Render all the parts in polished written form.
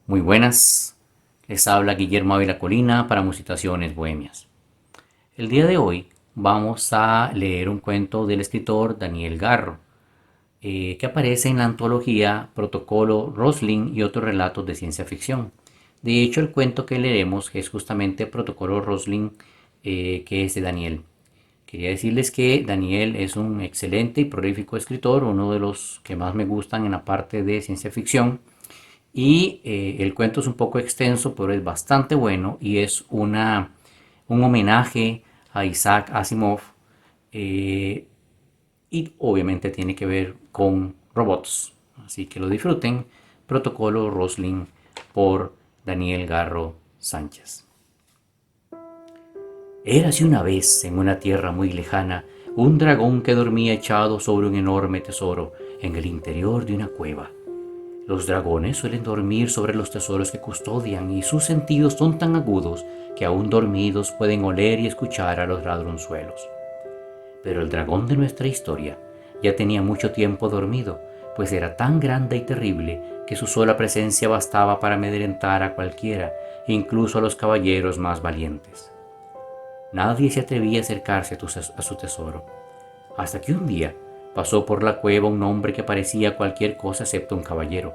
Muy buenas, les habla Guillermo Ávila Colina para Musitaciones Bohemias. El día de hoy vamos a leer un cuento del escritor Daniel Garro, que aparece en la antología Protocolo Roslin y otros relatos de ciencia ficción. De hecho, el cuento que leeremos es justamente Protocolo Roslin, que es de Daniel. Quería decirles que Daniel es un excelente y prolífico escritor, uno de los que más me gustan en la parte de ciencia ficción. Y el cuento es un poco extenso, pero es bastante bueno y es un homenaje a Isaac Asimov, y obviamente tiene que ver con robots. Así que lo disfruten. Protocolo Roslin por Daniel Garro Sánchez. Érase una vez, en una tierra muy lejana, un dragón que dormía echado sobre un enorme tesoro en el interior de una cueva. Los dragones suelen dormir sobre los tesoros que custodian y sus sentidos son tan agudos que aún dormidos pueden oler y escuchar a los ladronzuelos. Pero el dragón de nuestra historia ya tenía mucho tiempo dormido, pues era tan grande y terrible que su sola presencia bastaba para amedrentar a cualquiera, incluso a los caballeros más valientes. Nadie se atrevía a acercarse a su tesoro, hasta que un día pasó por la cueva un hombre que parecía cualquier cosa excepto un caballero.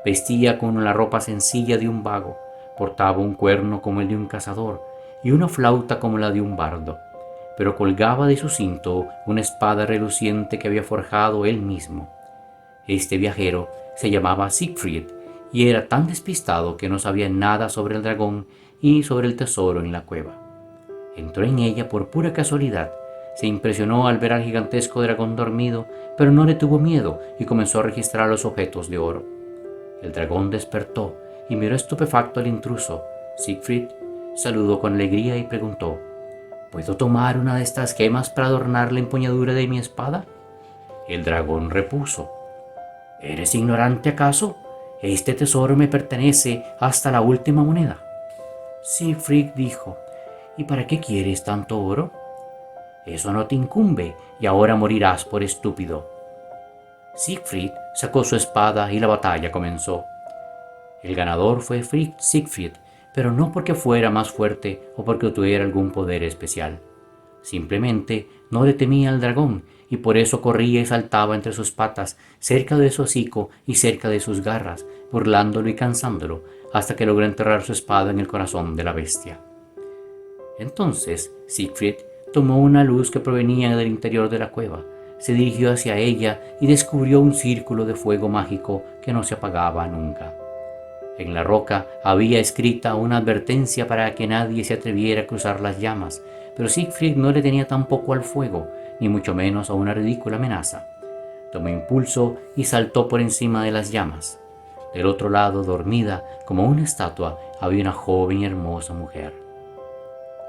Vestía con la ropa sencilla de un vago, portaba un cuerno como el de un cazador y una flauta como la de un bardo, pero colgaba de su cinto una espada reluciente que había forjado él mismo. Este viajero se llamaba Siegfried y era tan despistado que no sabía nada sobre el dragón y sobre el tesoro en la cueva. Entró en ella por pura casualidad. Se impresionó al ver al gigantesco dragón dormido, pero no le tuvo miedo y comenzó a registrar los objetos de oro. El dragón despertó y miró estupefacto al intruso. Siegfried saludó con alegría y preguntó: ¿Puedo tomar una de estas gemas para adornar la empuñadura de mi espada? El dragón repuso: ¿Eres ignorante acaso? Este tesoro me pertenece hasta la última moneda. Siegfried dijo: ¿Y para qué quieres tanto oro? Eso no te incumbe y ahora morirás por estúpido. Siegfried sacó su espada y la batalla comenzó. El ganador fue Siegfried, pero no porque fuera más fuerte o porque tuviera algún poder especial. Simplemente no le temía al dragón y por eso corría y saltaba entre sus patas, cerca de su hocico y cerca de sus garras, burlándolo y cansándolo, hasta que logró enterrar su espada en el corazón de la bestia. Entonces Siegfried tomó una luz que provenía del interior de la cueva, se dirigió hacia ella y descubrió un círculo de fuego mágico que no se apagaba nunca. En la roca había escrita una advertencia para que nadie se atreviera a cruzar las llamas, pero Siegfried no le tenía tampoco al fuego, ni mucho menos a una ridícula amenaza. Tomó impulso y saltó por encima de las llamas. Del otro lado, dormida como una estatua, había una joven y hermosa mujer.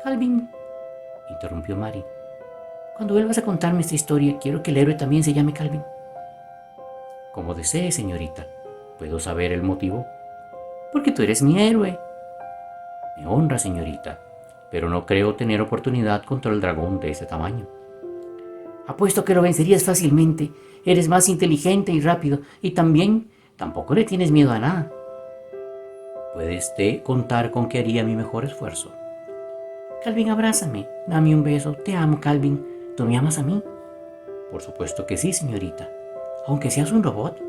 Calvin, interrumpió Mary, cuando vuelvas a contarme esta historia, quiero que el héroe también se llame Calvin. Como desee, señorita. ¿Puedo saber el motivo? Porque tú eres mi héroe. Me honra, señorita, pero no creo tener oportunidad contra el dragón de ese tamaño. Apuesto que lo vencerías fácilmente. Eres más inteligente y rápido, y tampoco le tienes miedo a nada. Puedes contar con que haría mi mejor esfuerzo. Calvin, abrázame, dame un beso. Te amo, Calvin. ¿Tú me amas a mí? Por supuesto que sí, señorita. Aunque seas un robot.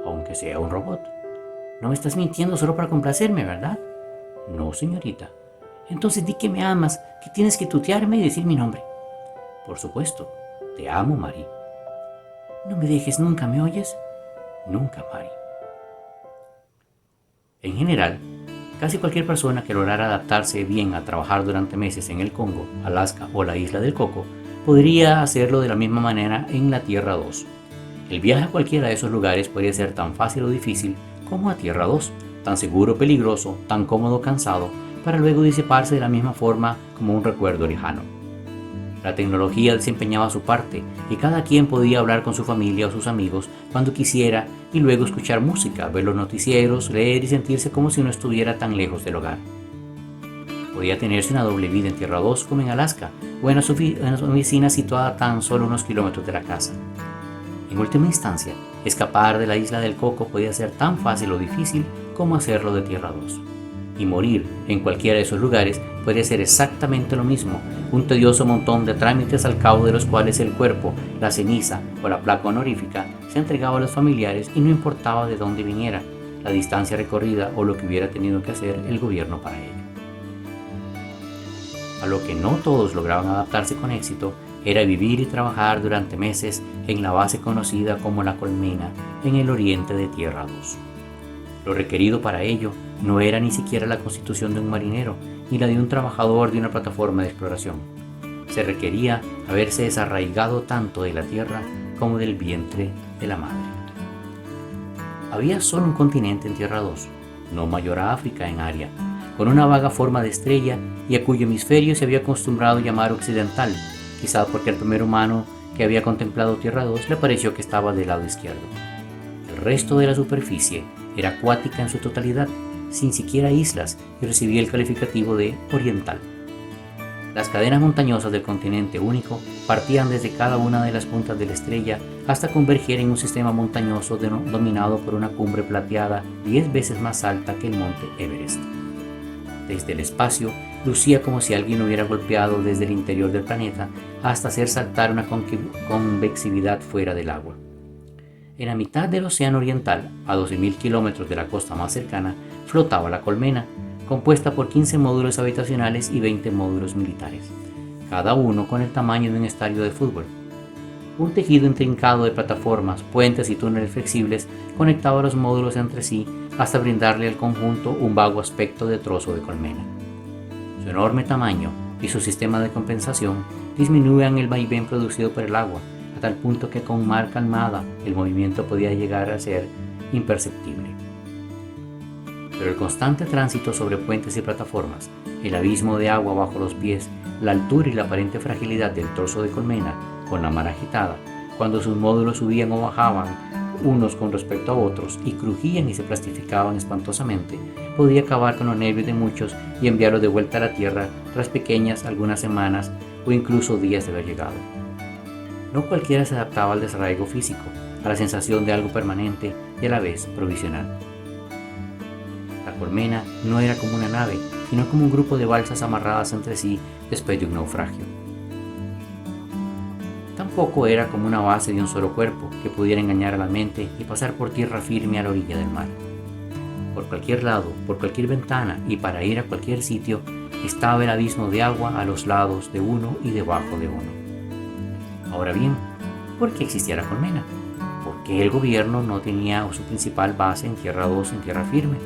Aunque sea un robot. No me estás mintiendo solo para complacerme, ¿verdad? No, señorita. Entonces di que me amas, que tienes que tutearme y decir mi nombre. Por supuesto. Te amo, Mary. No me dejes nunca, ¿me oyes? Nunca, Mary. En general, casi cualquier persona que lograra adaptarse bien a trabajar durante meses en el Congo, Alaska o la isla del Coco, podría hacerlo de la misma manera en la Tierra 2. El viaje a cualquiera de esos lugares podría ser tan fácil o difícil como a Tierra 2, tan seguro peligroso, tan cómodo cansado, para luego disiparse de la misma forma como un recuerdo lejano. La tecnología desempeñaba su parte y cada quien podía hablar con su familia o sus amigos cuando quisiera y luego escuchar música, ver los noticieros, leer y sentirse como si no estuviera tan lejos del hogar. Podía tenerse una doble vida en Tierra 2 como en Alaska o en una oficina situada tan solo unos kilómetros de la casa. En última instancia, escapar de la isla del Coco podía ser tan fácil o difícil como hacerlo de Tierra 2. Y morir en cualquiera de esos lugares podría ser exactamente lo mismo, un tedioso montón de trámites al cabo de los cuales el cuerpo, la ceniza o la placa honorífica se entregaba a los familiares y no importaba de dónde viniera, la distancia recorrida o lo que hubiera tenido que hacer el gobierno para ello. A lo que no todos lograban adaptarse con éxito era vivir y trabajar durante meses en la base conocida como La Colmena, en el oriente de Tierra 2. Lo requerido para ello no era ni siquiera la constitución de un marinero, ni la de un trabajador de una plataforma de exploración. Se requería haberse desarraigado tanto de la tierra como del vientre de la madre. Había solo un continente en Tierra 2, no mayor a África en área, con una vaga forma de estrella y a cuyo hemisferio se había acostumbrado llamar occidental, quizá porque el primer humano que había contemplado Tierra 2 le pareció que estaba del lado izquierdo. El resto de la superficie era acuática en su totalidad, sin siquiera islas, y recibía el calificativo de oriental. Las cadenas montañosas del continente único partían desde cada una de las puntas de la estrella hasta converger en un sistema montañoso dominado por una cumbre plateada 10 veces más alta que el monte Everest. Desde el espacio, lucía como si alguien hubiera golpeado desde el interior del planeta hasta hacer saltar una convectividad fuera del agua. En la mitad del océano oriental, a 12.000 kilómetros de la costa más cercana, flotaba La Colmena, compuesta por 15 módulos habitacionales y 20 módulos militares, cada uno con el tamaño de un estadio de fútbol. Un tejido intrincado de plataformas, puentes y túneles flexibles conectaba los módulos entre sí hasta brindarle al conjunto un vago aspecto de trozo de colmena. Su enorme tamaño y su sistema de compensación disminuían el vaivén producido por el agua, a tal punto que con mar calmada el movimiento podía llegar a ser imperceptible. Pero el constante tránsito sobre puentes y plataformas, el abismo de agua bajo los pies, la altura y la aparente fragilidad del trozo de colmena con la mar agitada, cuando sus módulos subían o bajaban unos con respecto a otros y crujían y se plastificaban espantosamente, podía acabar con los nervios de muchos y enviarlos de vuelta a la tierra tras pequeñas algunas semanas o incluso días de haber llegado. No cualquiera se adaptaba al desarraigo físico, a la sensación de algo permanente y a la vez provisional. La colmena no era como una nave, sino como un grupo de balsas amarradas entre sí después de un naufragio. Tampoco era como una base de un solo cuerpo que pudiera engañar a la mente y pasar por tierra firme a la orilla del mar. Por cualquier lado, por cualquier ventana y para ir a cualquier sitio, estaba el abismo de agua a los lados de uno y debajo de uno. Ahora bien, ¿por qué existía la colmena? ¿Por qué el gobierno no tenía su principal base en Tierra 2 en tierra firme?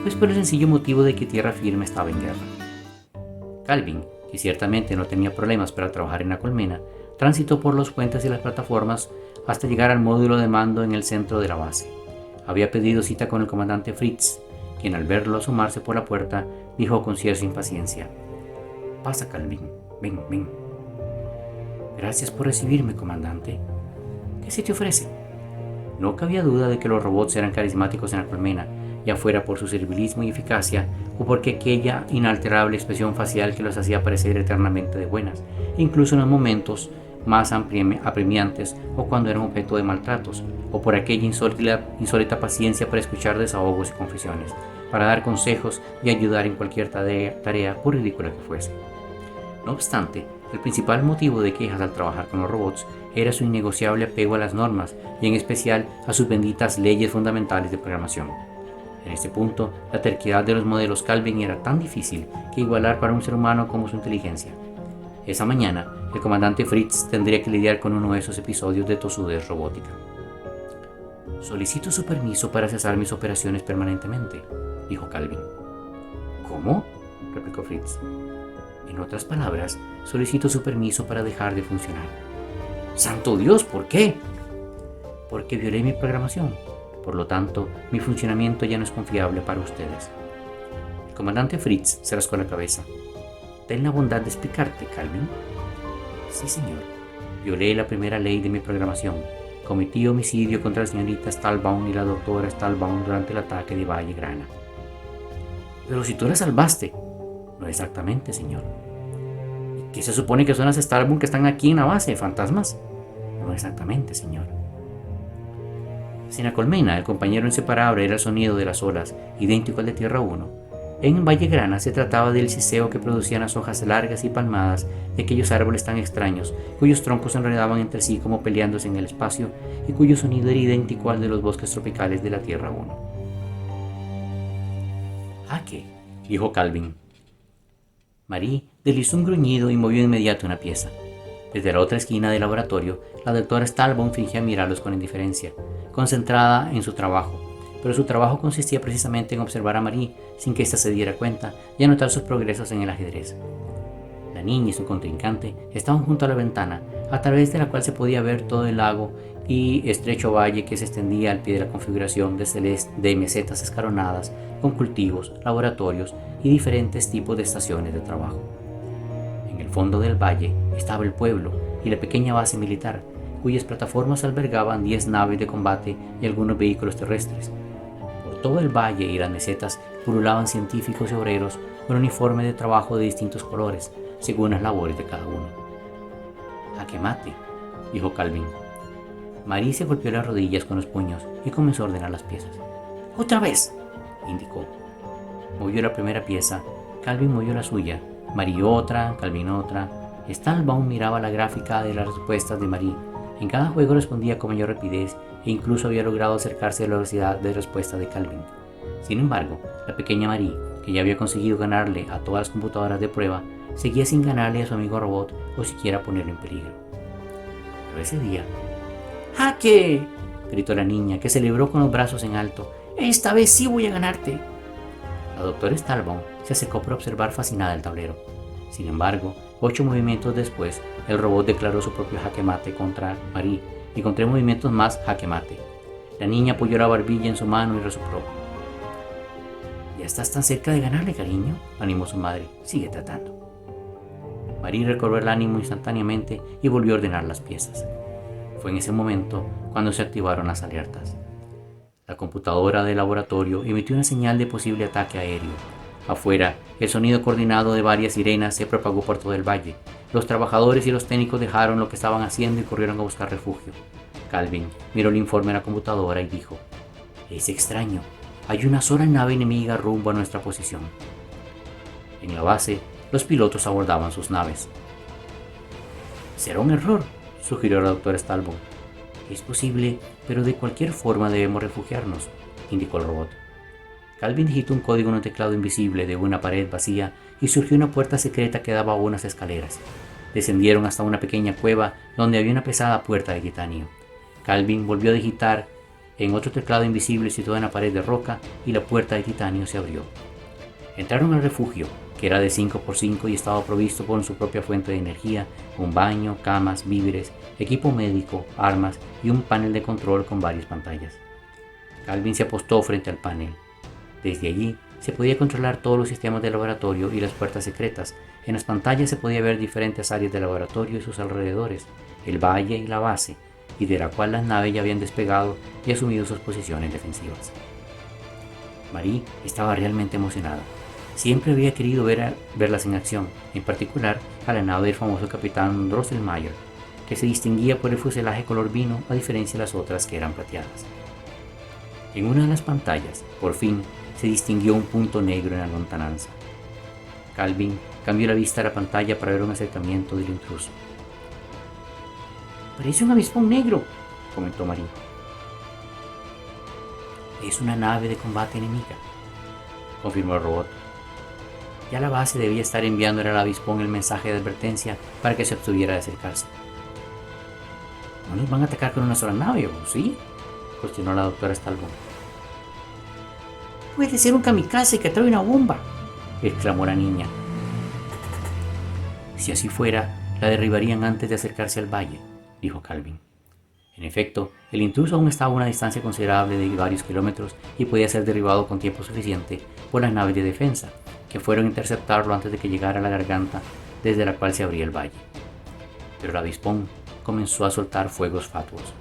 Pues por el sencillo motivo de que tierra firme estaba en guerra. Calvin, que ciertamente no tenía problemas para trabajar en la colmena, transitó por los puentes y las plataformas hasta llegar al módulo de mando en el centro de la base. Había pedido cita con el comandante Fritz, quien al verlo asomarse por la puerta dijo con cierta impaciencia: «Pasa, Calvin, ven, ven». «Gracias por recibirme, comandante. ¿Qué se te ofrece?» No cabía duda de que los robots eran carismáticos en la colmena, ya fuera por su servilismo y eficacia o porque aquella inalterable expresión facial que los hacía parecer eternamente de buenas, incluso en los momentos más apremiantes o cuando eran objeto de maltratos, o por aquella insólita paciencia para escuchar desahogos y confesiones, para dar consejos y ayudar en cualquier tarea por ridícula que fuese. No obstante, el principal motivo de quejas al trabajar con los robots era su innegociable apego a las normas y en especial a sus benditas leyes fundamentales de programación. En este punto, la terquedad de los modelos Calvin era tan difícil que igualar para un ser humano como su inteligencia. Esa mañana, el comandante Fritz tendría que lidiar con uno de esos episodios de tosudez robótica. «Solicito su permiso para cesar mis operaciones permanentemente», dijo Calvin. «¿Cómo?», replicó Fritz. «En otras palabras, solicito su permiso para dejar de funcionar». «¡Santo Dios! ¿Por qué?» «Porque violé mi programación. Por lo tanto, mi funcionamiento ya no es confiable para ustedes. El comandante Fritz se rascó la cabeza. ¿Ten la bondad de explicarte, Calvin? Sí, señor. Violé la primera ley de mi programación. Cometí homicidio contra la señorita Stahlbaum y la doctora Stahlbaum durante el ataque de Valle Grana. Pero si tú la salvaste. No exactamente, señor. ¿Qué se supone que son las Stahlbaum que están aquí en la base, fantasmas? No exactamente, señor. Sin la colmena, el compañero inseparable era el sonido de las olas, idéntico al de Tierra 1. En Valle Grana se trataba del siseo que producían las hojas largas y palmadas de aquellos árboles tan extraños, cuyos troncos se enredaban entre sí como peleándose en el espacio y cuyo sonido era idéntico al de los bosques tropicales de la Tierra 1. ¿Qué? Dijo Calvin. Marie deslizó un gruñido y movió de inmediato una pieza. Desde la otra esquina del laboratorio, la doctora Stahlbaum fingía mirarlos con indiferencia, concentrada en su trabajo. Pero su trabajo consistía precisamente en observar a Marie sin que ésta se diera cuenta y anotar sus progresos en el ajedrez. La niña y su contrincante estaban junto a la ventana, a través de la cual se podía ver todo el lago y estrecho valle que se extendía al pie de la configuración de mesetas escalonadas con cultivos, laboratorios y diferentes tipos de estaciones de trabajo. En el fondo del valle estaba el pueblo y la pequeña base militar, cuyas plataformas albergaban 10 naves de combate y algunos vehículos terrestres. Por todo el valle y las mesetas pululaban científicos y obreros con uniforme de trabajo de distintos colores, según las labores de cada uno. «Jaque mate», dijo Calvin. Marie se golpeó las rodillas con los puños y comenzó a ordenar las piezas. ¡Otra vez!, indicó. Movió la primera pieza, Calvin movió la suya, Marie otra, Calvin otra. Stahlbaum miraba la gráfica de las respuestas de Marie. En cada juego respondía con mayor rapidez e incluso había logrado acercarse a la velocidad de respuesta de Calvin. Sin embargo, la pequeña Marie, que ya había conseguido ganarle a todas las computadoras de prueba, seguía sin ganarle a su amigo robot o siquiera ponerlo en peligro. Pero ese día... ¡Jaque!, gritó la niña, que celebró con los brazos en alto. ¡Esta vez sí voy a ganarte! La doctora Stahlbaum se acercó para observar fascinada el tablero. Sin embargo, 8 movimientos después, el robot declaró su propio jaque mate contra Marie y con 3 movimientos más jaque mate. La niña apoyó la barbilla en su mano y resopló. «Ya estás tan cerca de ganarle, cariño», animó su madre. «Sigue tratando». Marie recobró el ánimo instantáneamente y volvió a ordenar las piezas. Fue en ese momento cuando se activaron las alertas. La computadora del laboratorio emitió una señal de posible ataque aéreo. Afuera, el sonido coordinado de varias sirenas se propagó por todo el valle. Los trabajadores y los técnicos dejaron lo que estaban haciendo y corrieron a buscar refugio. Calvin miró el informe en la computadora y dijo: «Es extraño. Hay una sola nave enemiga rumbo a nuestra posición». En la base, los pilotos abordaban sus naves. «Será un error», sugirió la doctora Stahlbaum. «Es posible, pero de cualquier forma debemos refugiarnos», indicó el robot. Calvin digitó un código en un teclado invisible de una pared vacía y surgió una puerta secreta que daba a unas escaleras. Descendieron hasta una pequeña cueva donde había una pesada puerta de titanio. Calvin volvió a digitar en otro teclado invisible situado en la pared de roca y la puerta de titanio se abrió. Entraron al refugio, que era de 5x5 y estaba provisto por su propia fuente de energía, un baño, camas, víveres, equipo médico, armas y un panel de control con varias pantallas. Calvin se apostó frente al panel. Desde allí se podía controlar todos los sistemas del laboratorio y las puertas secretas. En las pantallas se podía ver diferentes áreas del laboratorio y sus alrededores, el valle y la base, y de la cual las naves ya habían despegado y asumido sus posiciones defensivas. Marie estaba realmente emocionada. Siempre había querido verlas en acción, en particular a la nave del famoso capitán Drosselmayer, que se distinguía por el fuselaje color vino a diferencia de las otras que eran plateadas. En una de las pantallas, por fin, se distinguió un punto negro en la lontananza. Calvin cambió la vista a la pantalla para ver un acercamiento del intruso. «Parece un avispón negro», comentó Marie. «Es una nave de combate enemiga», confirmó el robot. Ya la base debía estar enviándole al avispón el mensaje de advertencia para que se abstuviera de acercarse. «¿No nos van a atacar con una sola nave, o sí?», cuestionó la doctora Stahlbaum. «Puede ser un kamikaze que trae una bomba», exclamó la niña. Si así fuera, la derribarían antes de acercarse al valle, dijo Calvin. En efecto, el intruso aún estaba a una distancia considerable de varios kilómetros y podía ser derribado con tiempo suficiente por las naves de defensa, que fueron a interceptarlo antes de que llegara a la garganta desde la cual se abría el valle. Pero el avispón comenzó a soltar fuegos fatuos,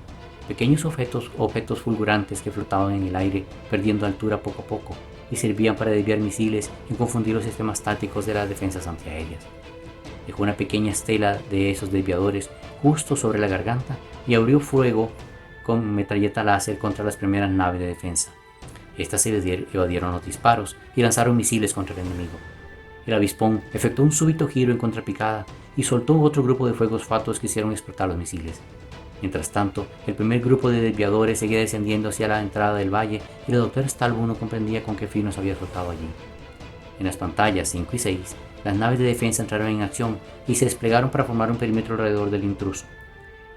pequeños objetos fulgurantes que flotaban en el aire perdiendo altura poco a poco y servían para desviar misiles y confundir los sistemas tácticos de las defensas antiaéreas. Dejó una pequeña estela de esos desviadores justo sobre la garganta y abrió fuego con metralleta láser contra las primeras naves de defensa. Estas se evadieron los disparos y lanzaron misiles contra el enemigo. El avispón efectuó un súbito giro en contrapicada y soltó otro grupo de fuegos fatuos que hicieron explotar los misiles. Mientras tanto, el primer grupo de desviadores seguía descendiendo hacia la entrada del valle y el Dr. Stalbo no comprendía con qué fin nos había soltado allí. En las pantallas 5 y 6, las naves de defensa entraron en acción y se desplegaron para formar un perímetro alrededor del intruso.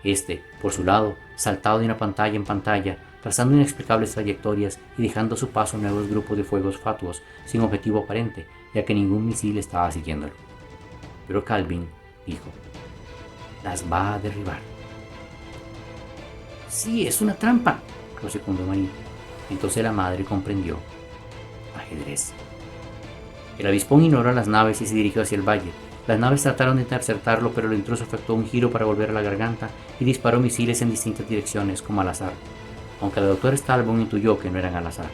Este, por su lado, saltaba de una pantalla en pantalla, trazando inexplicables trayectorias y dejando a su paso nuevos grupos de fuegos fatuos sin objetivo aparente, ya que ningún misil estaba siguiéndolo. Pero Calvin dijo: «Las va a derribar». Sí, es una trampa, lo secundó Marie. Entonces la madre comprendió. Ajedrez. El avispón ignoró a las naves y se dirigió hacia el valle. Las naves trataron de interceptarlo, pero el intruso efectuó un giro para volver a la garganta y disparó misiles en distintas direcciones, como al azar, aunque el Dr. Stalbo intuyó que no eran al azar.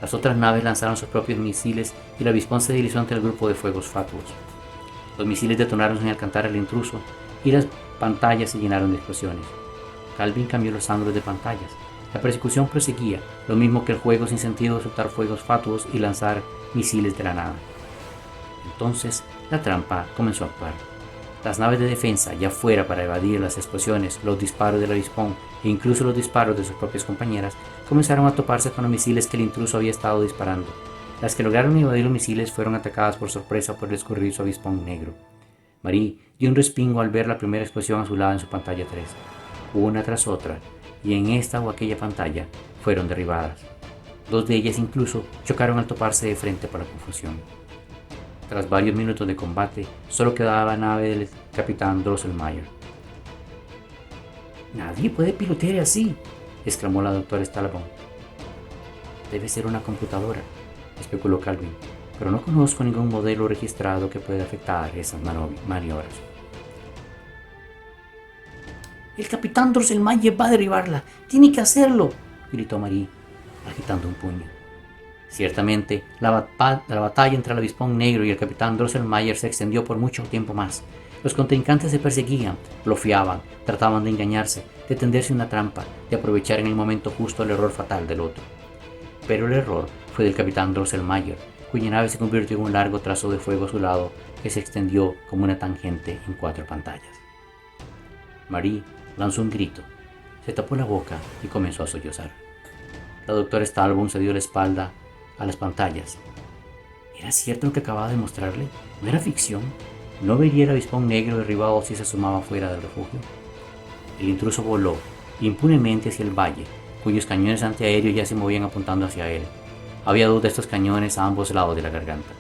Las otras naves lanzaron sus propios misiles y el avispón se deslizó ante el grupo de fuegos fatuos. Los misiles detonaron sin alcanzar al intruso y las pantallas se llenaron de explosiones. Calvin cambió los ángulos de pantallas. La persecución proseguía, lo mismo que el juego sin sentido de soltar fuegos fatuos y lanzar misiles de la nada. Entonces, la trampa comenzó a actuar. Las naves de defensa, ya fuera para evadir las explosiones, los disparos del avispón e incluso los disparos de sus propias compañeras, comenzaron a toparse con los misiles que el intruso había estado disparando. Las que lograron evadir los misiles fueron atacadas por sorpresa por el escurridizo avispón negro. Marie dio un respingo al ver la primera explosión azulada en su pantalla 3. Una tras otra, y en esta o aquella pantalla, fueron derribadas. Dos de ellas incluso chocaron al toparse de frente por la confusión. Tras varios minutos de combate, solo quedaba la nave del capitán Drosselmeyer. «Nadie puede pilotear así», exclamó la doctora Stalbo. «Debe ser una computadora», especuló Calvin, «pero no conozco ningún modelo registrado que pueda afectar esas maniobras». «El capitán Drosselmeyer va a derribarla. Tiene que hacerlo», gritó Marie, agitando un puño. Ciertamente, la batalla entre el avispón negro y el capitán Drosselmeyer se extendió por mucho tiempo más. Los contrincantes se perseguían, bloqueaban, trataban de engañarse, de tenderse una trampa, de aprovechar en el momento justo el error fatal del otro. Pero el error fue del capitán Drosselmeyer, cuya nave se convirtió en un largo trazo de fuego azulado que se extendió como una tangente en 4 pantallas. Marie lanzó un grito, se tapó la boca y comenzó a sollozar. La doctora Stalbo se dio la espalda a las pantallas. ¿Era cierto lo que acababa de mostrarle? ¿No era ficción? ¿No vería el avispón negro derribado si se asomaba fuera del refugio? El intruso voló impunemente hacia el valle, cuyos cañones antiaéreos ya se movían apuntando hacia él. Había 2 de estos cañones a ambos lados de la garganta.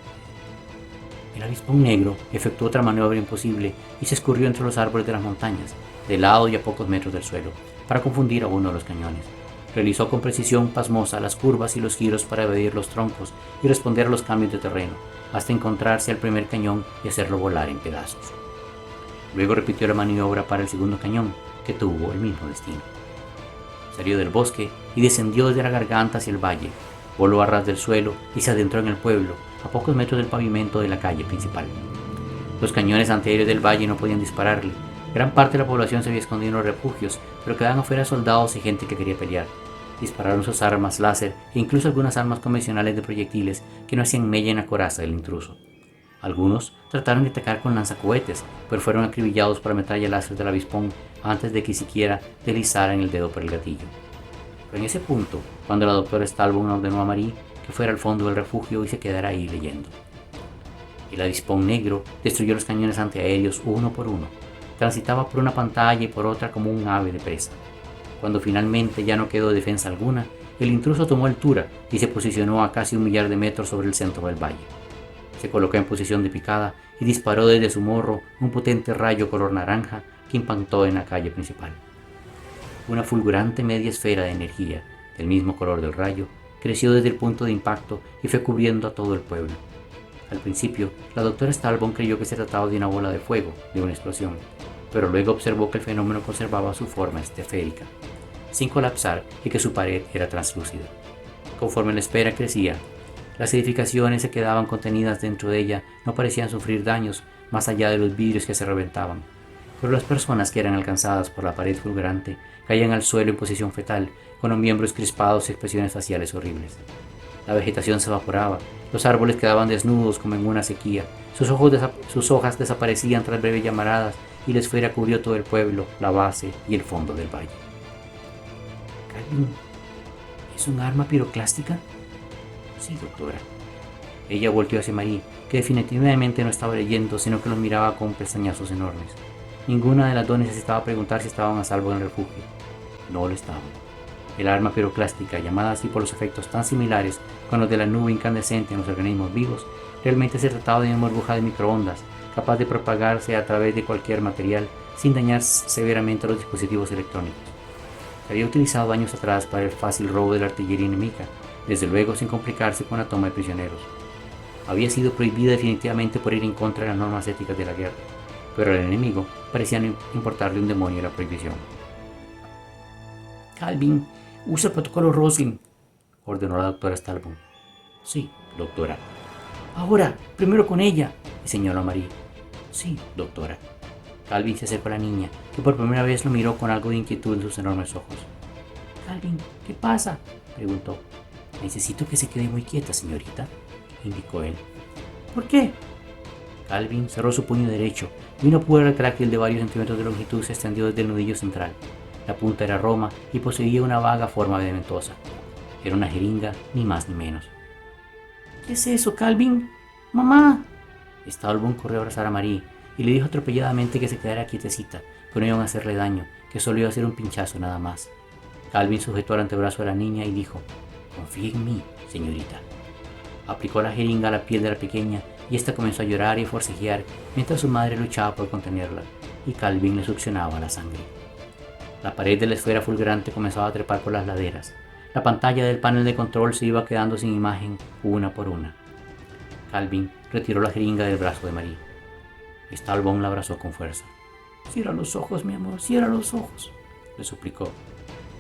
El avispón negro efectuó otra maniobra imposible y se escurrió entre los árboles de las montañas, de lado y a pocos metros del suelo, para confundir a uno de los cañones. Realizó con precisión pasmosa las curvas y los giros para evadir los troncos y responder a los cambios de terreno, hasta encontrarse al primer cañón y hacerlo volar en pedazos. Luego repitió la maniobra para el segundo cañón, que tuvo el mismo destino. Salió del bosque y descendió desde la garganta hacia el valle, voló a ras del suelo y se adentró en el pueblo, a pocos metros del pavimento de la calle principal. Los cañones antiaéreos del valle no podían dispararle. Gran parte de la población se había escondido en los refugios, pero quedaban afuera soldados y gente que quería pelear. Dispararon sus armas láser e incluso algunas armas convencionales de proyectiles que no hacían mella en la coraza del intruso. Algunos trataron de atacar con lanzacohetes, pero fueron acribillados por la metralla láser del avispón antes de que siquiera deslizaran el dedo por el gatillo. Fue en ese punto cuando la doctora Stalbo ordenó a Marie que fuera al fondo del refugio y se quedara ahí leyendo. El avispón negro destruyó los cañones antiaéreos uno por uno. Transitaba por una pantalla y por otra como un ave de presa. Cuando finalmente ya no quedó defensa alguna, el intruso tomó altura y se posicionó a casi 1 millar de metros sobre el centro del valle. Se colocó en posición de picada y disparó desde su morro un potente rayo color naranja que impactó en la calle principal. Una fulgurante media esfera de energía, del mismo color del rayo, creció desde el punto de impacto y fue cubriendo a todo el pueblo. Al principio, la doctora Stalbon creyó que se trataba de una bola de fuego, de una explosión, pero luego observó que el fenómeno conservaba su forma esférica, sin colapsar, y que su pared era translúcida. Conforme la esfera crecía, las edificaciones que quedaban contenidas dentro de ella no parecían sufrir daños más allá de los vidrios que se reventaban, pero las personas que eran alcanzadas por la pared fulgurante caían al suelo en posición fetal, con los miembros crispados y expresiones faciales horribles. La vegetación se evaporaba, los árboles quedaban desnudos como en una sequía, sus hojas desaparecían tras breves llamaradas y la esfera cubrió todo el pueblo, la base y el fondo del valle. Calvin, ¿es un arma piroclástica? Sí, doctora. Ella volteó hacia Marie, que definitivamente no estaba leyendo, sino que los miraba con pestañazos enormes. Ninguna de las dos necesitaba preguntar si estaban a salvo en el refugio. No lo estaban. El arma piroclástica, llamada así por los efectos tan similares con los de la nube incandescente en los organismos vivos, realmente se trataba de una burbuja de microondas, capaz de propagarse a través de cualquier material sin dañar severamente a los dispositivos electrónicos. Se había utilizado años atrás para el fácil robo de la artillería enemiga, desde luego sin complicarse con la toma de prisioneros. Había sido prohibida definitivamente por ir en contra de las normas éticas de la guerra, pero al enemigo parecía no importarle un demonio la prohibición. Calvin, usa el protocolo Roslin, ordenó la doctora Stalbon. Sí, doctora. Ahora, primero con ella, señaló Marie. Sí, doctora. Calvin se acercó a la niña, que por primera vez lo miró con algo de inquietud en sus enormes ojos. Calvin, ¿qué pasa?, preguntó. Necesito que se quede muy quieta, señorita, indicó él. ¿Por qué? Calvin cerró su puño derecho y una púa retráctil de varios centímetros de longitud se extendió desde el nudillo central. La punta era roma y poseía una vaga forma vehementosa. Era una jeringa, ni más ni menos. ¿Qué es eso, Calvin? ¡Mamá! Stalbon corrió a abrazar a Marie y le dijo atropelladamente que se quedara quietecita, que no iban a hacerle daño, que solo iba a ser un pinchazo nada más. Calvin sujetó el antebrazo de la niña y dijo: «Confíe en mí, señorita». Aplicó la jeringa a la piel de la pequeña y ésta comenzó a llorar y forcejear mientras su madre luchaba por contenerla, y Calvin le succionaba la sangre. La pared de la esfera fulgurante comenzaba a trepar por las laderas. La pantalla del panel de control se iba quedando sin imagen una por una. Calvin retiró la jeringa del brazo de Marie. Stalbon la abrazó con fuerza. «Cierra los ojos, mi amor, cierra los ojos», le suplicó.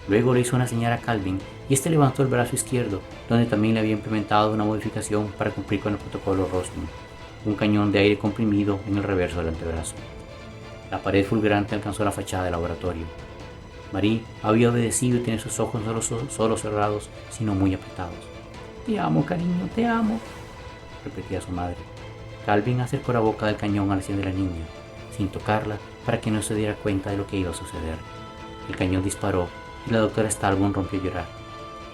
Luego le hizo una señal a Calvin y este levantó el brazo izquierdo, donde también le había implementado una modificación para cumplir con el protocolo Roslin, un cañón de aire comprimido en el reverso del antebrazo. La pared fulgurante alcanzó la fachada del laboratorio. Marie había obedecido y tenía sus ojos no solo cerrados, sino muy apretados. «Te amo, cariño, te amo», repetía su madre. Calvin acercó la boca del cañón al sien de la niña, sin tocarla, para que no se diera cuenta de lo que iba a suceder. El cañón disparó y la doctora Stalbon rompió a llorar.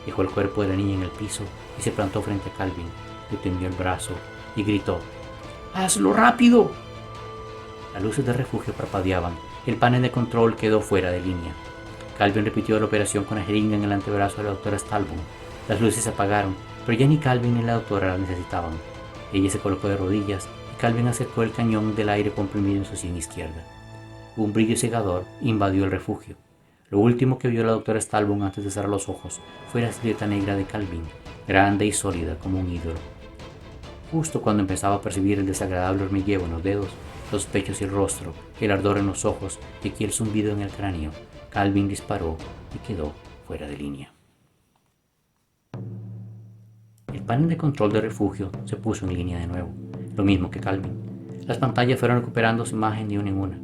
Dejó el cuerpo de la niña en el piso y se plantó frente a Calvin, le tendió el brazo y gritó: «¡Hazlo rápido!». Las luces del refugio parpadeaban. El panel de control quedó fuera de línea. Calvin repitió la operación con la jeringa en el antebrazo de la doctora Stalbon. Las luces se apagaron, pero ya ni Calvin ni la doctora la necesitaban. Ella se colocó de rodillas y Calvin acercó el cañón del aire comprimido en su sien izquierda. Un brillo cegador invadió el refugio. Lo último que vio la doctora Stalbon antes de cerrar los ojos fue la silueta negra de Calvin, grande y sólida como un ídolo. Justo cuando empezaba a percibir el desagradable hormigueo en los dedos, los pechos y el rostro, el ardor en los ojos y aquí el zumbido en el cráneo, Calvin disparó y quedó fuera de línea. El panel de control del refugio se puso en línea de nuevo, lo mismo que Calvin. Las pantallas fueron recuperando su imagen de una en una.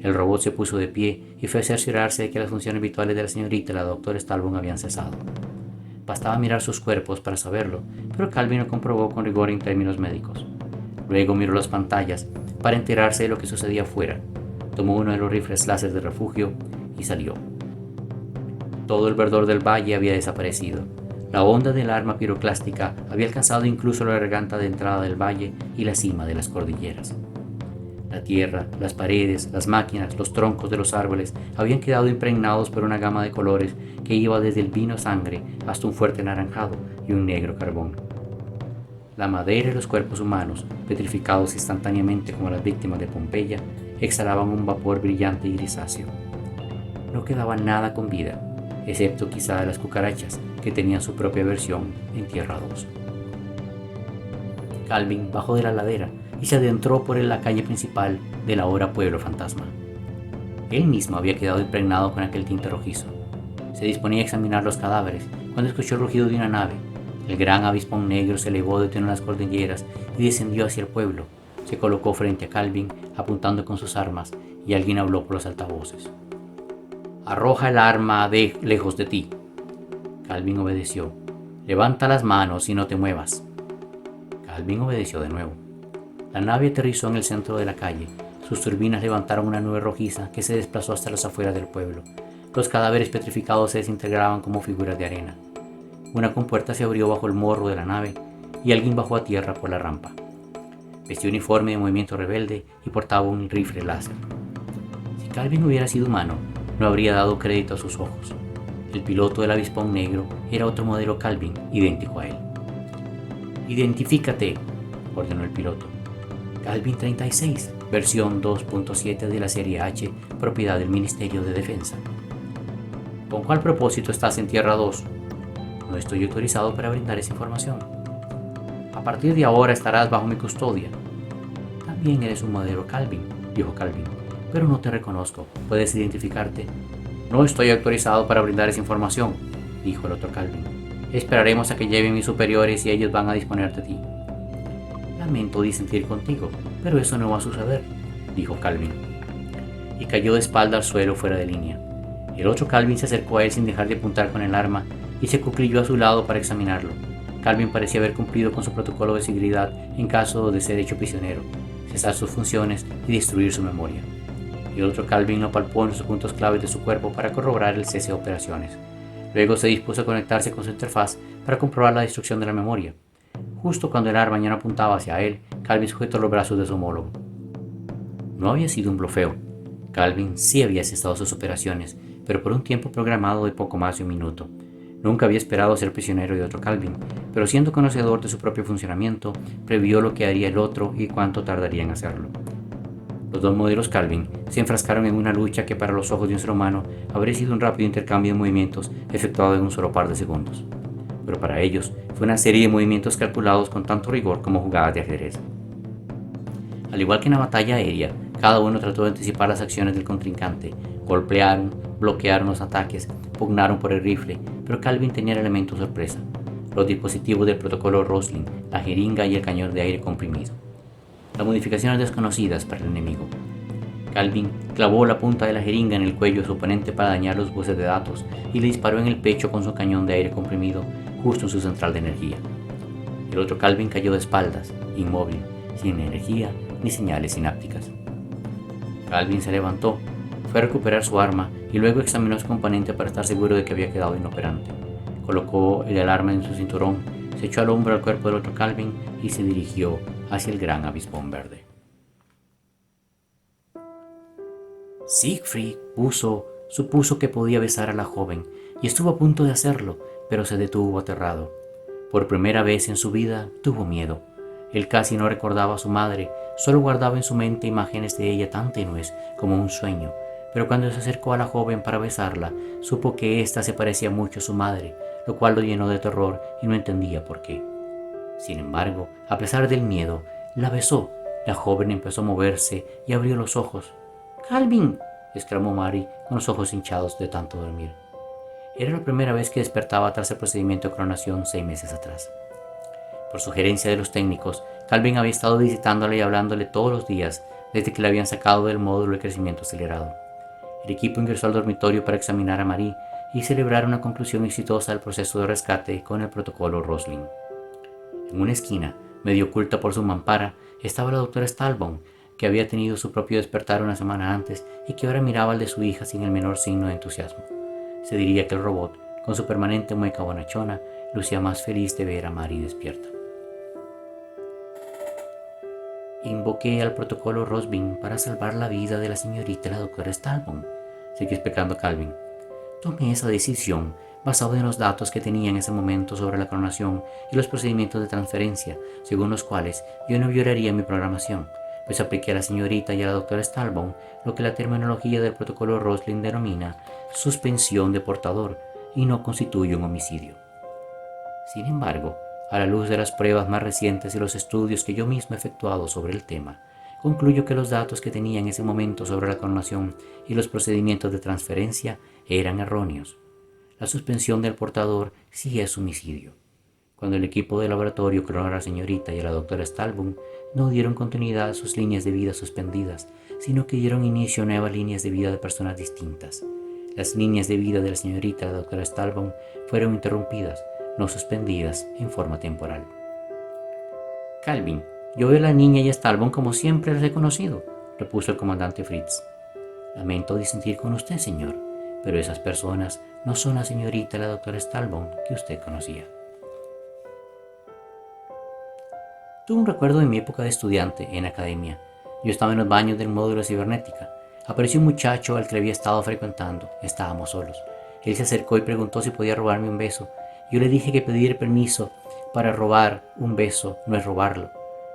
El robot se puso de pie y fue a cerciorarse de que las funciones habituales de la señorita y la doctora Stalbon habían cesado. Bastaba mirar sus cuerpos para saberlo, pero Calvin lo comprobó con rigor en términos médicos. Luego miró las pantallas para enterarse de lo que sucedía afuera. Tomó uno de los rifles láser del refugio y salió. Todo el verdor del valle había desaparecido. La onda del arma piroclástica había alcanzado incluso la garganta de entrada del valle y la cima de las cordilleras. La tierra, las paredes, las máquinas, los troncos de los árboles habían quedado impregnados por una gama de colores que iba desde el vino sangre hasta un fuerte anaranjado y un negro carbón. La madera y los cuerpos humanos, petrificados instantáneamente como las víctimas de Pompeya, exhalaban un vapor brillante y grisáceo. no quedaba nada con vida, excepto quizá las cucarachas, que tenían su propia versión en Tierra 2. Calvin bajó de la ladera y se adentró por la calle principal del ahora pueblo fantasma. Él mismo había quedado impregnado con aquel tinte rojizo. Se disponía a examinar los cadáveres cuando escuchó el rugido de una nave. El gran avispón negro se elevó de entre las cordilleras y descendió hacia el pueblo. Se colocó frente a Calvin, apuntando con sus armas, y alguien habló por los altavoces. «Arroja el arma lejos de ti». Calvin obedeció. «Levanta las manos y no te muevas». Calvin obedeció de nuevo. La nave aterrizó en el centro de la calle. Sus turbinas levantaron una nube rojiza que se desplazó hasta las afueras del pueblo. Los cadáveres petrificados se desintegraban como figuras de arena. Una compuerta se abrió bajo el morro de la nave y alguien bajó a tierra por la rampa. Vestía uniforme de movimiento rebelde y portaba un rifle láser. Si Calvin hubiera sido humano, no habría dado crédito a sus ojos. El piloto del avispón negro era otro modelo Calvin, idéntico a él. «Identifícate», ordenó el piloto. «Calvin 36, versión 2.7 de la serie H, propiedad del Ministerio de Defensa». «¿Con cuál propósito estás en Tierra 2?» «No estoy autorizado para brindar esa información». «A partir de ahora estarás bajo mi custodia». «También eres un modelo Calvin», dijo Calvin, «pero no te reconozco. ¿Puedes identificarte?» «No estoy autorizado para brindar esa información», dijo el otro Calvin. «Esperaremos a que lleven mis superiores y ellos van a disponer de ti». «Lamento disentir contigo, pero eso no va a suceder», dijo Calvin. Y cayó de espalda al suelo fuera de línea. El otro Calvin se acercó a él sin dejar de apuntar con el arma y se cuclilló a su lado para examinarlo. Calvin parecía haber cumplido con su protocolo de seguridad en caso de ser hecho prisionero, cesar sus funciones y destruir su memoria. Y el otro Calvin lo palpó en los puntos claves de su cuerpo para corroborar el cese de operaciones. Luego se dispuso a conectarse con su interfaz para comprobar la destrucción de la memoria. Justo cuando el arma ya no apuntaba hacia él, Calvin sujetó los brazos de su homólogo. No había sido un blofeo. Calvin sí había cesado sus operaciones, pero por un tiempo programado de poco más de un minuto. Nunca había esperado ser prisionero de otro Calvin, pero siendo conocedor de su propio funcionamiento, previó lo que haría el otro y cuánto tardaría en hacerlo. Los dos modelos Calvin se enfrascaron en una lucha que para los ojos de un ser humano habría sido un rápido intercambio de movimientos efectuado en un solo par de segundos. Pero para ellos fue una serie de movimientos calculados con tanto rigor como jugadas de ajedrez. Al igual que en la batalla aérea, cada uno trató de anticipar las acciones del contrincante. Golpearon, bloquearon los ataques, pugnaron por el rifle, pero Calvin tenía el elemento sorpresa: los dispositivos del protocolo Roslin, la jeringa y el cañón de aire comprimido. Las modificaciones desconocidas para el enemigo. Calvin clavó la punta de la jeringa en el cuello de su oponente para dañar los buses de datos y le disparó en el pecho con su cañón de aire comprimido justo en su central de energía. El otro Calvin cayó de espaldas, inmóvil, sin energía ni señales sinápticas. Calvin se levantó, fue a recuperar su arma y luego examinó su componente para estar seguro de que había quedado inoperante. Colocó el alarma en su cinturón, se echó al hombro al cuerpo del otro Calvin y se dirigió hacia el gran avispón verde. Siegfried supuso que podía besar a la joven y estuvo a punto de hacerlo, pero se detuvo aterrado. Por primera vez en su vida tuvo miedo. Él casi no recordaba a su madre, solo guardaba en su mente imágenes de ella tan tenues como un sueño, pero cuando se acercó a la joven para besarla, supo que ésta se parecía mucho a su madre, lo cual lo llenó de terror y no entendía por qué. Sin embargo, a pesar del miedo, la besó. La joven empezó a moverse y abrió los ojos. «¡Calvin!», exclamó Mary con los ojos hinchados de tanto dormir. Era la primera vez que despertaba tras el procedimiento de clonación 6 meses atrás. Por sugerencia de los técnicos, Calvin había estado visitándola y hablándole todos los días desde que la habían sacado del módulo de crecimiento acelerado. El equipo ingresó al dormitorio para examinar a Marie y celebrar una conclusión exitosa del proceso de rescate con el protocolo Roslin. En una esquina, medio oculta por su mampara, estaba la doctora Stahlbaum, que había tenido su propio despertar una semana antes y que ahora miraba al de su hija sin el menor signo de entusiasmo. Se diría que el robot, con su permanente mueca bonachona, lucía más feliz de ver a Mary despierta. «Invoqué al protocolo Roslin para salvar la vida de la señorita la doctora Stahlbaum», siguió explicando Calvin. «Tomé esa decisión basado en los datos que tenía en ese momento sobre la clonación y los procedimientos de transferencia, según los cuales yo no violaría mi programación, pues apliqué a la señorita y a la doctora Stalbaum lo que la terminología del protocolo Roslin denomina suspensión de portador y no constituye un homicidio. Sin embargo, a la luz de las pruebas más recientes y los estudios que yo mismo he efectuado sobre el tema, concluyo que los datos que tenía en ese momento sobre la clonación y los procedimientos de transferencia eran erróneos. La suspensión del portador sí es homicidio. Cuando el equipo de laboratorio clonó a la señorita y a la doctora Stalbaum, no dieron continuidad a sus líneas de vida suspendidas, sino que dieron inicio a nuevas líneas de vida de personas distintas. Las líneas de vida de la señorita y la doctora Stalbaum fueron interrumpidas, no suspendidas en forma temporal. Calvin, yo veo a la niña y a Stalbaum como siempre las he conocido, repuso el comandante Fritz. Lamento disentir con usted, señor, pero esas personas no son la señorita y la doctora Stalbaum que usted conocía. Tuve un recuerdo de mi época de estudiante en academia. Yo estaba en los baños del módulo de cibernética. Apareció un muchacho al que le había estado frecuentando. Estábamos solos. Él se acercó y preguntó si podía robarme un beso. Yo le dije que pedir permiso para robar un beso no es robarlo.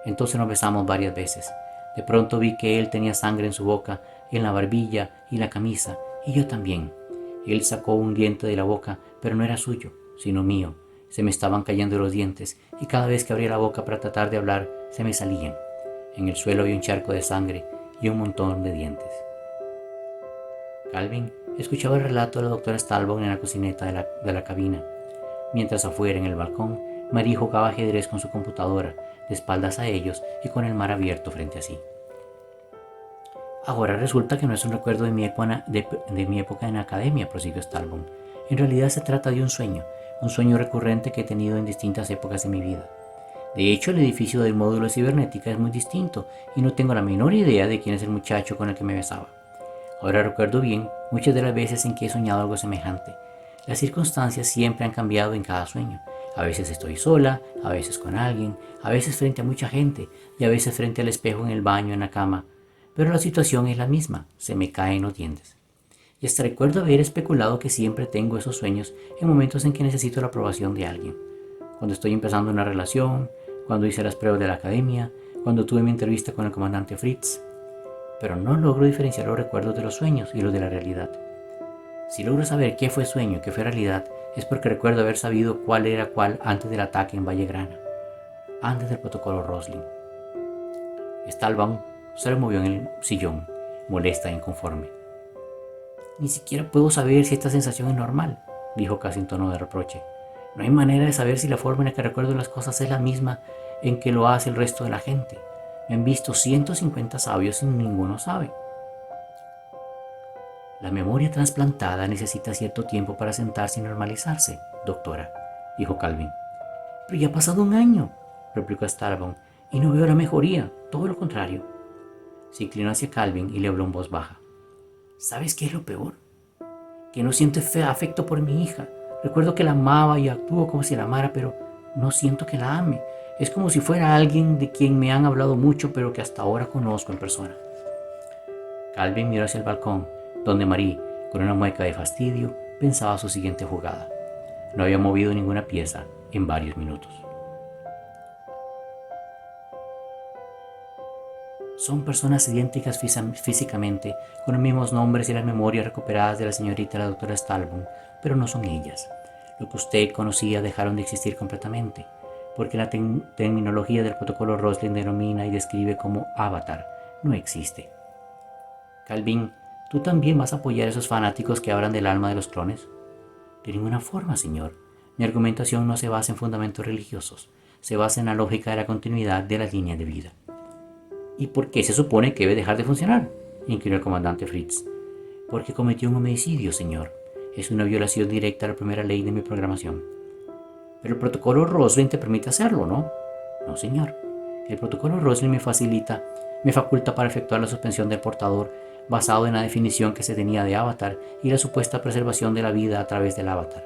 Entonces nos besamos varias veces. De pronto vi que él tenía sangre en su boca, en la barbilla y la camisa, y yo también. Él sacó un diente de la boca, pero no era suyo, sino mío. Se me estaban cayendo los dientes y cada vez que abría la boca para tratar de hablar, se me salían. En el suelo había un charco de sangre y un montón de dientes. Calvin escuchaba el relato de la doctora Stalbaum en la cocineta de la cabina, mientras afuera en el balcón Marie jugaba ajedrez con su computadora, de espaldas a ellos y con el mar abierto frente a sí. Ahora resulta que no es un recuerdo de mi época en academia, prosiguió Stalbaum. En realidad se trata de un sueño recurrente que he tenido en distintas épocas de mi vida. De hecho, el edificio del módulo de cibernética es muy distinto y no tengo la menor idea de quién es el muchacho con el que me besaba. Ahora recuerdo bien muchas de las veces en que he soñado algo semejante. Las circunstancias siempre han cambiado en cada sueño. A veces estoy sola, a veces con alguien, a veces frente a mucha gente y a veces frente al espejo en el baño, en la cama. Pero la situación es la misma, se me caen los dientes. Y hasta recuerdo haber especulado que siempre tengo esos sueños en momentos en que necesito la aprobación de alguien. Cuando estoy empezando una relación, cuando hice las pruebas de la academia, cuando tuve mi entrevista con el comandante Fritz. Pero no logro diferenciar los recuerdos de los sueños y los de la realidad. Si logro saber qué fue sueño y qué fue realidad, es porque recuerdo haber sabido cuál era cuál antes del ataque en Vallegrana, antes del protocolo Roslin. Stalbaum se removió en el sillón, molesta e inconforme. Ni siquiera puedo saber si esta sensación es normal, dijo casi en tono de reproche. No hay manera de saber si la forma en la que recuerdo las cosas es la misma en que lo hace el resto de la gente. Me han visto 150 sabios y ninguno sabe. La memoria trasplantada necesita cierto tiempo para sentarse y normalizarse, doctora, dijo Calvin. Pero ya ha pasado un año, replicó Stalbaum, y no veo la mejoría, todo lo contrario. Se inclinó hacia Calvin y le habló en voz baja. ¿Sabes qué es lo peor? Que no siento afecto por mi hija. Recuerdo que la amaba y actúo como si la amara, pero no siento que la ame. Es como si fuera alguien de quien me han hablado mucho, pero que hasta ahora conozco en persona. Calvin miró hacia el balcón, donde Marie, con una mueca de fastidio, pensaba su siguiente jugada. No había movido ninguna pieza en varios minutos. Son personas idénticas físicamente, con los mismos nombres y las memorias recuperadas de la señorita y la doctora Stalbaum, pero no son ellas. Lo que usted conocía dejaron de existir completamente, porque la terminología del protocolo Roslin denomina y describe como avatar no existe. Calvin, ¿tú también vas a apoyar a esos fanáticos que hablan del alma de los clones? De ninguna forma, señor. Mi argumentación no se basa en fundamentos religiosos, se basa en la lógica de la continuidad de las líneas de vida. ¿Y por qué se supone que debe dejar de funcionar?, inquirió el comandante Fritz. Porque cometió un homicidio, señor. Es una violación directa a la primera ley de mi programación. Pero el protocolo Roslin te permite hacerlo, ¿no? No, señor. El protocolo Roslin me faculta para efectuar la suspensión del portador basado en la definición que se tenía de avatar y la supuesta preservación de la vida a través del avatar.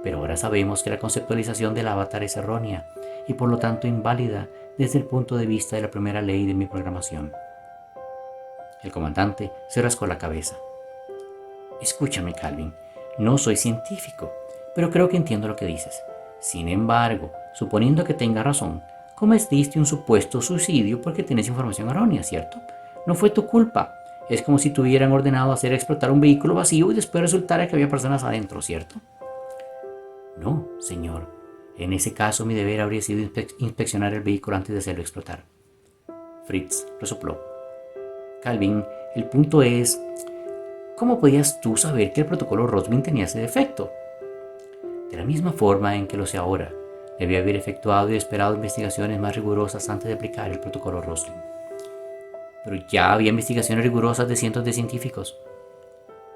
Pero ahora sabemos que la conceptualización del avatar es errónea y por lo tanto inválida desde el punto de vista de la primera ley de mi programación. El comandante se rascó la cabeza. Escúchame, Calvin, no soy científico, pero creo que entiendo lo que dices. Sin embargo, suponiendo que tenga razón, Cometiste un supuesto suicidio porque tienes información errónea, ¿cierto? No fue tu culpa. Es como si te hubieran ordenado hacer explotar un vehículo vacío y después resultara que había personas adentro, ¿cierto? No, señor. En ese caso mi deber habría sido inspeccionar el vehículo antes de hacerlo explotar. Fritz resopló. Calvin, el punto es, ¿cómo podías tú saber que el protocolo Roslin tenía ese defecto? De la misma forma en que lo sé ahora, debía haber efectuado y esperado investigaciones más rigurosas antes de aplicar el protocolo Roslin. Pero ya había investigaciones rigurosas de cientos de científicos.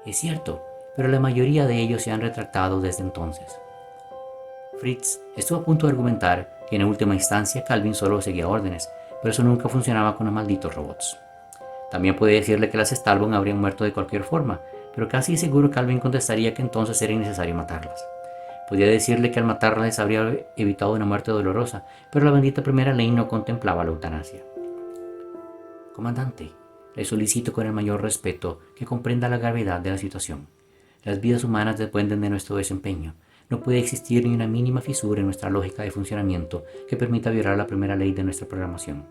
Es cierto, pero la mayoría de ellos se han retractado desde entonces. Fritz estuvo a punto de argumentar que en última instancia Calvin solo seguía órdenes, pero eso nunca funcionaba con los malditos robots. También podía decirle que las Stalbone habrían muerto de cualquier forma, pero casi seguro Calvin contestaría que entonces era innecesario matarlas. Podía decirle que al matarlas habría evitado una muerte dolorosa, pero la bendita primera ley no contemplaba la eutanasia. Comandante, le solicito con el mayor respeto que comprenda la gravedad de la situación. Las vidas humanas dependen de nuestro desempeño. No puede existir ni una mínima fisura en nuestra lógica de funcionamiento que permita violar la primera ley de nuestra programación.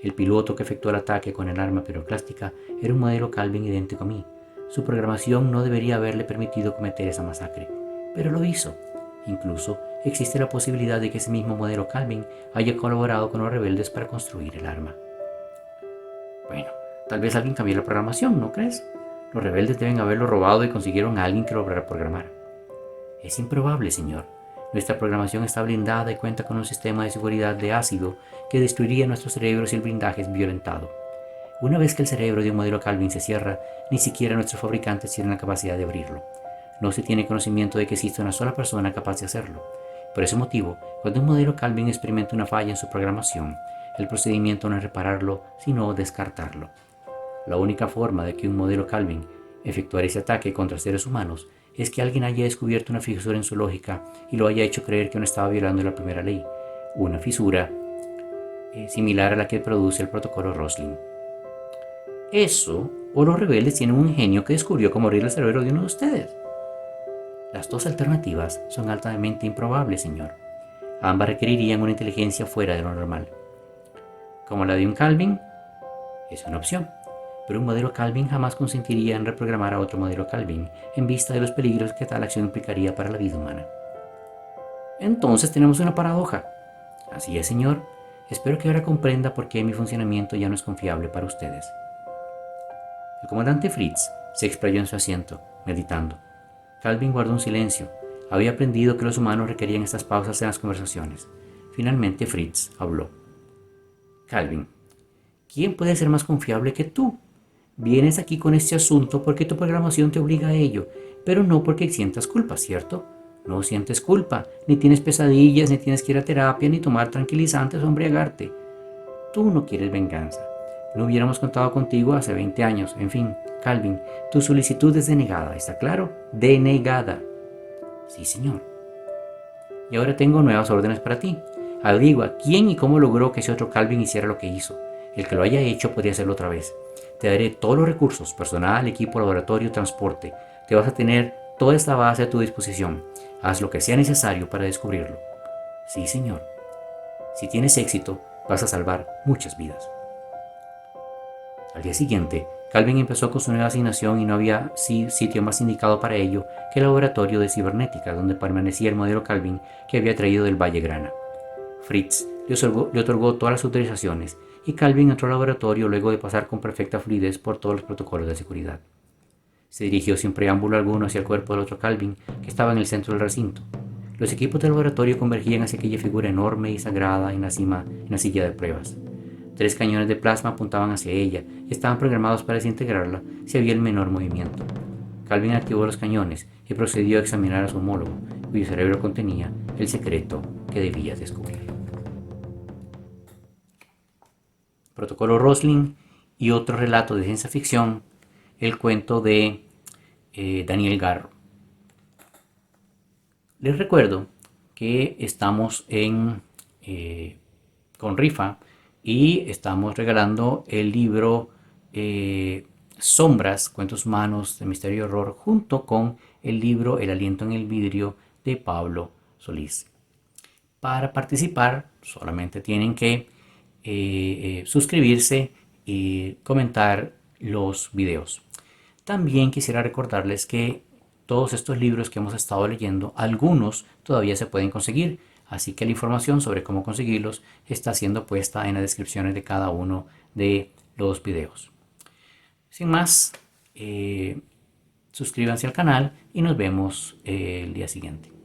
El piloto que efectuó el ataque con el arma piroclástica era un modelo Calvin idéntico a mí. Su programación no debería haberle permitido cometer esa masacre, pero lo hizo. Incluso existe la posibilidad de que ese mismo modelo Calvin haya colaborado con los rebeldes para construir el arma. Bueno, tal vez alguien cambió la programación, ¿no crees? Los rebeldes deben haberlo robado y consiguieron a alguien que lo programara. Es improbable, señor. Nuestra programación está blindada y cuenta con un sistema de seguridad de ácido que destruiría nuestro cerebro si el blindaje es violentado. Una vez que el cerebro de un modelo Calvin se cierra, ni siquiera nuestros fabricantes tienen la capacidad de abrirlo. No se tiene conocimiento de que existe una sola persona capaz de hacerlo. Por ese motivo, cuando un modelo Calvin experimenta una falla en su programación, el procedimiento no es repararlo, sino descartarlo. La única forma de que un modelo Calvin efectuara ese ataque contra seres humanos es que alguien haya descubierto una fisura en su lógica y lo haya hecho creer que no estaba violando la primera ley, una fisura similar a la que produce el protocolo Roslin. Eso, o los rebeldes tienen un genio que descubrió cómo abrir el cerebro de uno de ustedes. Las dos alternativas son altamente improbables, señor. Ambas requerirían una inteligencia fuera de lo normal. Como la de un Calvin, es una opción, pero un modelo Calvin jamás consentiría en reprogramar a otro modelo Calvin en vista de los peligros que tal acción implicaría para la vida humana. Entonces tenemos una paradoja. Así es, señor. Espero que ahora comprenda por qué mi funcionamiento ya no es confiable para ustedes. El comandante Fritz se explayó en su asiento, meditando. Calvin guardó un silencio. Había aprendido que los humanos requerían estas pausas en las conversaciones. Finalmente Fritz habló. Calvin, ¿quién puede ser más confiable que tú? Vienes aquí con este asunto porque tu programación te obliga a ello, pero no porque sientas culpa, ¿cierto? No sientes culpa, ni tienes pesadillas, ni tienes que ir a terapia, ni tomar tranquilizantes o embriagarte. Tú no quieres venganza. No hubiéramos contado contigo hace 20 años. En fin, Calvin, tu solicitud es denegada, ¿está claro? Denegada. Sí, señor. Y ahora tengo nuevas órdenes para ti. Averigua quién y cómo logró que ese otro Calvin hiciera lo que hizo. El que lo haya hecho podría hacerlo otra vez. Te daré todos los recursos, personal, equipo, laboratorio, transporte. Te vas a tener toda esta base a tu disposición. Haz lo que sea necesario para descubrirlo. Sí, señor. Si tienes éxito, vas a salvar muchas vidas. Al día siguiente, Calvin empezó con su nueva asignación y no había sitio más indicado para ello que el laboratorio de cibernética, donde permanecía el modelo Calvin que había traído del Valle Grana. Fritz le otorgó todas las autorizaciones y Calvin entró al laboratorio luego de pasar con perfecta fluidez por todos los protocolos de seguridad. Se dirigió sin preámbulo alguno hacia el cuerpo del otro Calvin, que estaba en el centro del recinto. Los equipos del laboratorio convergían hacia aquella figura enorme y sagrada en la silla de pruebas. 3 cañones de plasma apuntaban hacia ella y estaban programados para desintegrarla si había el menor movimiento. Calvin activó los cañones y procedió a examinar a su homólogo, cuyo cerebro contenía el secreto que debía descubrir. Protocolo Roslin y otro relato de ciencia ficción, el cuento de Daniel Garro. Les recuerdo que estamos con rifa y estamos regalando el libro Sombras, Cuentos Humanos de Misterio y Horror, junto con el libro El Aliento en el Vidrio de Pablo Solís. Para participar solamente tienen que suscribirse y comentar los videos. También quisiera recordarles que todos estos libros que hemos estado leyendo, algunos todavía se pueden conseguir, así que la información sobre cómo conseguirlos está siendo puesta en las descripciones de cada uno de los videos. Sin más, suscríbanse al canal y nos vemos el día siguiente.